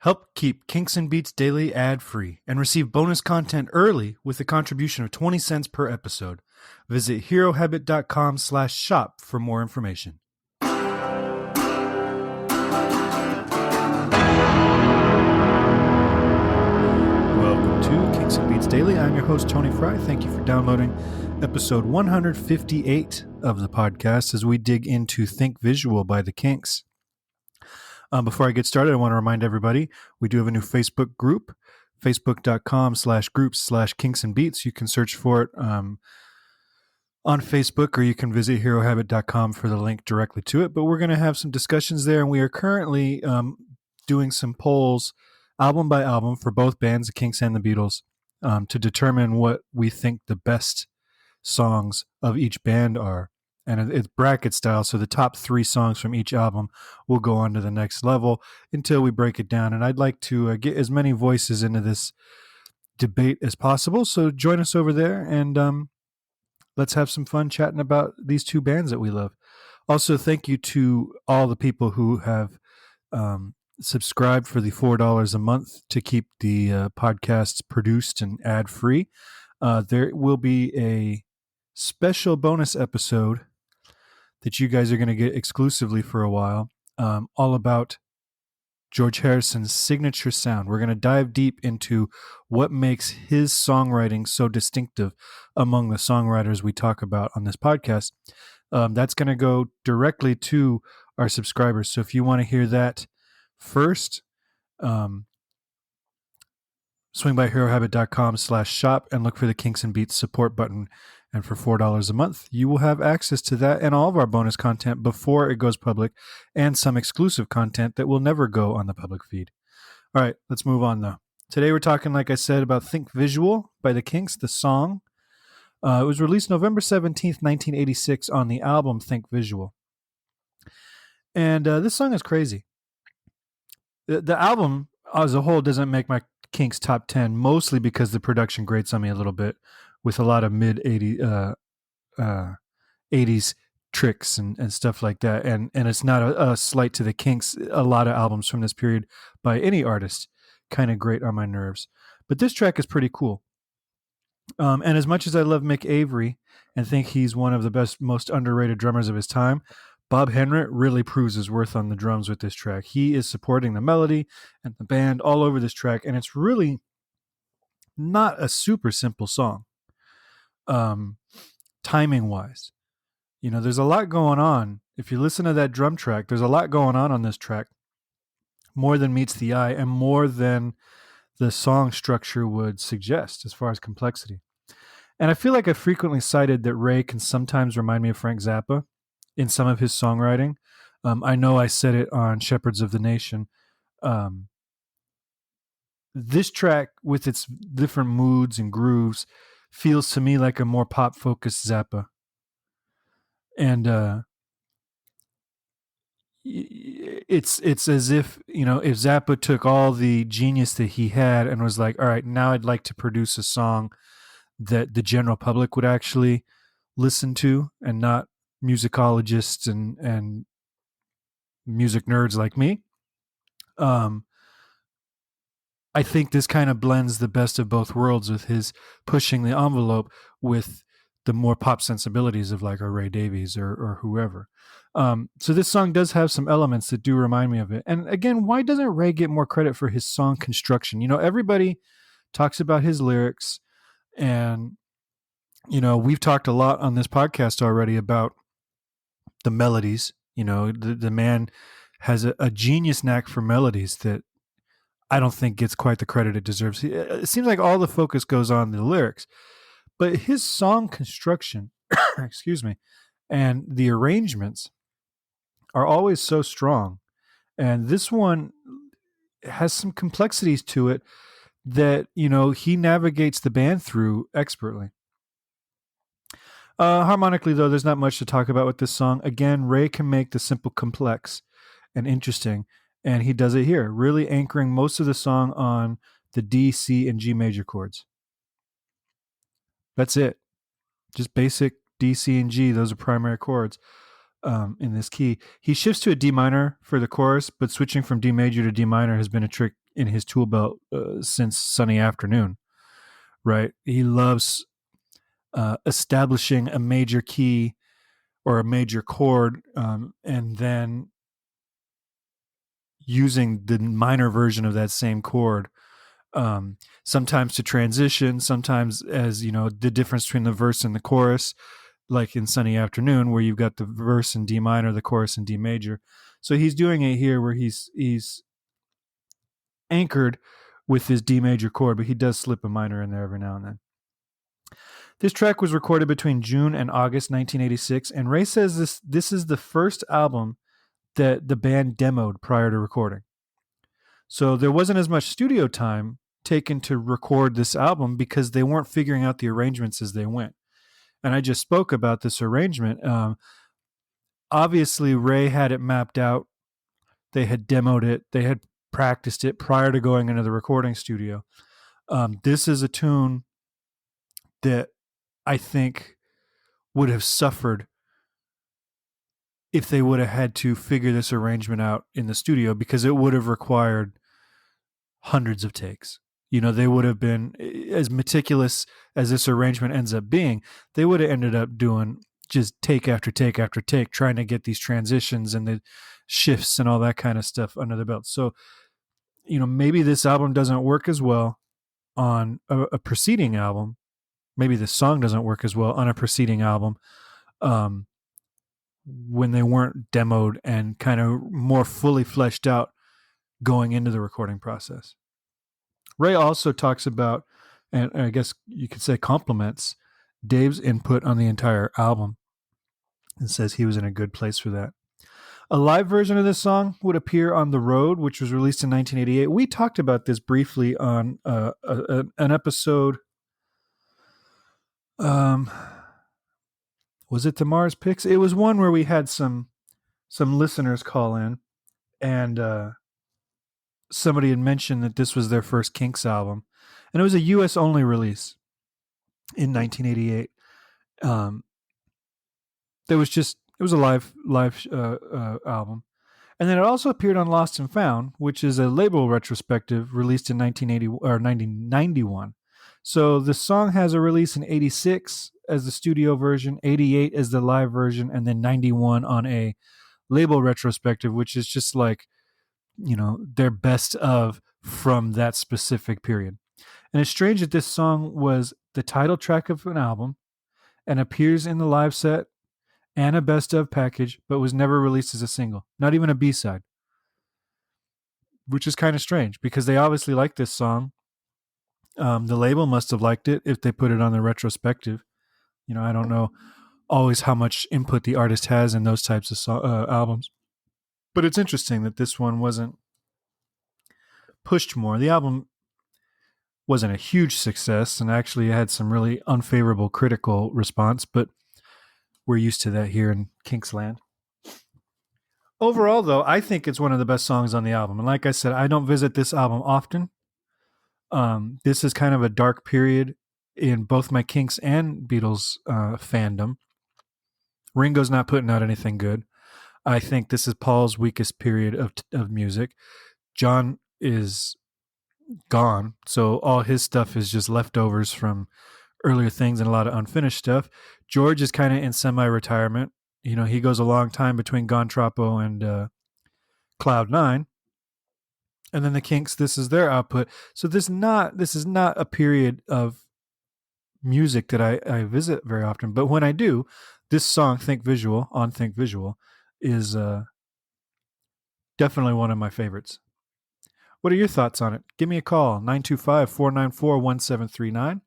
Help keep Kinks and Beats Daily ad-free and receive bonus content early with a contribution of 20 cents per episode. Visit herohabit.com/shop for more information. Welcome to Kinks and Beats Daily. I'm your host, Tony Fry. Thank you for downloading episode 158 of the podcast as we dig into Think Visual by the Kinks. Before I get started, I want to remind everybody, we do have a new Facebook group, facebook.com/groups/Kinks and Beats. You can search for it on Facebook, or you can visit herohabit.com for the link directly to it. But we're going to have some discussions there, and we are currently doing some polls, album by album, for both bands, the Kinks and the Beatles, to determine what we think the best songs of each band are. And it's bracket style, so the top 3 songs from each album will go on to the next level until we break it down. And I'd like to get as many voices into this debate as possible, so join us over there, and let's have some fun chatting about these two bands that we love. Also, thank you to all the people who have subscribed for the $4 a month to keep the podcasts produced and ad-free. There will be a special bonus episode that you guys are going to get exclusively for a while, all about George Harrison's signature sound. We're going to dive deep into what makes his songwriting so distinctive among the songwriters we talk about on this podcast. That's going to go directly to our subscribers. So if you want to hear that first, swing by herohabit.com/shop and look for the Kinks and Beats support button. And for $4 a month, you will have access to that and all of our bonus content before it goes public, and some exclusive content that will never go on the public feed. All right, let's move on, though. Today we're talking, like I said, about Think Visual by the Kinks, the song. It was released November 17th, 1986 on the album Think Visual. And this song is crazy. The album as a whole doesn't make my Kinks top 10, mostly because the production grates on me a little bit, with a lot of mid-80s 80s tricks and stuff like that. And it's not a slight to the Kinks. A lot of albums from this period by any artist kind of grate on my nerves. But this track is pretty cool. And as much as I love Mick Avery and think he's one of the best, most underrated drummers of his time, Bob Henrit really proves his worth on the drums with this track. He is supporting the melody and the band all over this track, and it's really not a super simple song. Timing wise, there's a lot going on. If you listen to that drum track, there's a lot going on this track, more than meets the eye and more than the song structure would suggest as far as complexity. And I feel like I frequently cited that Ray can sometimes remind me of Frank Zappa in some of his songwriting. I know I said it on Shepherds of the Nation. This track, with its different moods and grooves, feels to me like a more pop-focused Zappa. And it's as if, if Zappa took all the genius that he had and was like, all right, now I'd like to produce a song that the general public would actually listen to, and not musicologists and music nerds like me. I think this kind of blends the best of both worlds, with his pushing the envelope with the more pop sensibilities of like a Ray Davies or whoever. So this song does have some elements that do remind me of it. And again, why doesn't Ray get more credit for his song construction? Everybody talks about his lyrics, and, we've talked a lot on this podcast already about the melodies. The man has a genius knack for melodies that I don't think gets quite the credit it deserves. It seems like all the focus goes on the lyrics, but his song construction, excuse me, and the arrangements are always so strong. And this one has some complexities to it that, he navigates the band through expertly. Harmonically, though, there's not much to talk about with this song. Again, Ray can make the simple complex and interesting, and he does it here, really anchoring most of the song on the D, C, and G major chords. That's it. Just basic D, C, and G. Those are primary chords in this key. He shifts to a D minor for the chorus, but switching from D major to D minor has been a trick in his tool belt since Sunny Afternoon, right? He loves establishing a major key or a major chord, and then using the minor version of that same chord, sometimes to transition, sometimes as, the difference between the verse and the chorus, like in Sunny Afternoon, where you've got the verse in D minor, the chorus in D major. So he's doing it here where he's anchored with his D major chord, but he does slip a minor in there every now and then. This track was recorded between June and August 1986, and Ray says this is the first album that the band demoed prior to recording. So there wasn't as much studio time taken to record this album because they weren't figuring out the arrangements as they went. And I just spoke about this arrangement. Obviously, Ray had it mapped out. They had demoed it. They had practiced it prior to going into the recording studio. This is a tune that I think would have suffered if they would have had to figure this arrangement out in the studio, because it would have required hundreds of takes. They would have been, as meticulous as this arrangement ends up being, they would have ended up doing just take after take after take, trying to get these transitions and the shifts and all that kind of stuff under the belt. So, maybe this album doesn't work as well on a preceding album. Maybe the song doesn't work as well on a preceding album, when they weren't demoed and kind of more fully fleshed out going into the recording process. Ray also talks about, and I guess you could say compliments, Dave's input on the entire album, and says he was in a good place for that. A live version of this song would appear on The Road, which was released in 1988. We talked about this briefly on an episode. Was it the Mars Picks? It was one where we had some listeners call in, and somebody had mentioned that this was their first Kinks album, and it was a U.S. only release in 1988. It was a live album, and then it also appeared on Lost and Found, which is a label retrospective released in 1980 or 1991. So the song has a release in 86 as the studio version, 88 as the live version, and then 91 on a label retrospective, which is just like, their best of from that specific period. And it's strange that this song was the title track of an album and appears in the live set and a best of package, but was never released as a single, not even a B-side, which is kind of strange because they obviously like this song. The label must have liked it if they put it on the retrospective. I don't know always how much input the artist has in those types of albums, but it's interesting that this one wasn't pushed more. The album wasn't a huge success and actually had some really unfavorable critical response, but we're used to that here in Kinks land. Overall, though, I think it's one of the best songs on the album. And like I said, I don't visit this album often. This is kind of a dark period in both my Kinks and Beatles fandom. Ringo's not putting out anything good. I think this is Paul's weakest period of music. John is gone, so all his stuff is just leftovers from earlier things and a lot of unfinished stuff. George is kind of in semi-retirement. He goes a long time between Gone Troppo and Cloud 9. And then the Kinks, this is their output. So this is not a period of music that I visit very often. But when I do, this song, Think Visual, is definitely one of my favorites. What are your thoughts on it? Give me a call, 925-494-1739.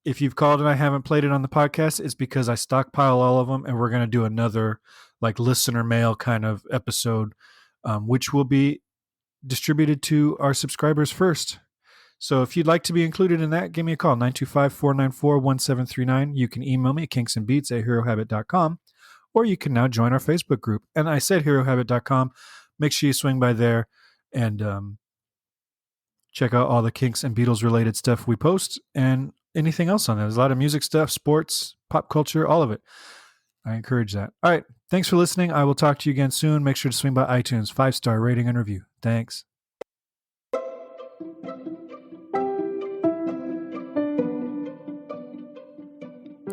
If you've called and I haven't played it on the podcast, it's because I stockpile all of them, and we're going to do another like listener mail kind of episode, which will be distributed to our subscribers first. So if you'd like to be included in that, give me a call, 925-494-1739. You can email me at kinksandbeats@herohabit.com, or you can now join our Facebook group. And I said herohabit.com. Make sure you swing by there and check out all the Kinks and Beatles related stuff we post and anything else on there. There's a lot of music stuff, sports, pop culture, all of it. I encourage that. All right. Thanks for listening. I will talk to you again soon. Make sure to swing by iTunes, 5-star rating and review. Thanks.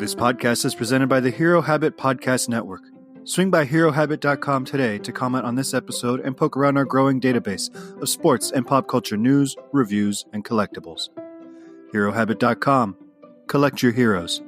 This podcast is presented by the Hero Habit Podcast Network. Swing by HeroHabit.com today to comment on this episode and poke around our growing database of sports and pop culture news, reviews, and collectibles. HeroHabit.com. Collect your heroes.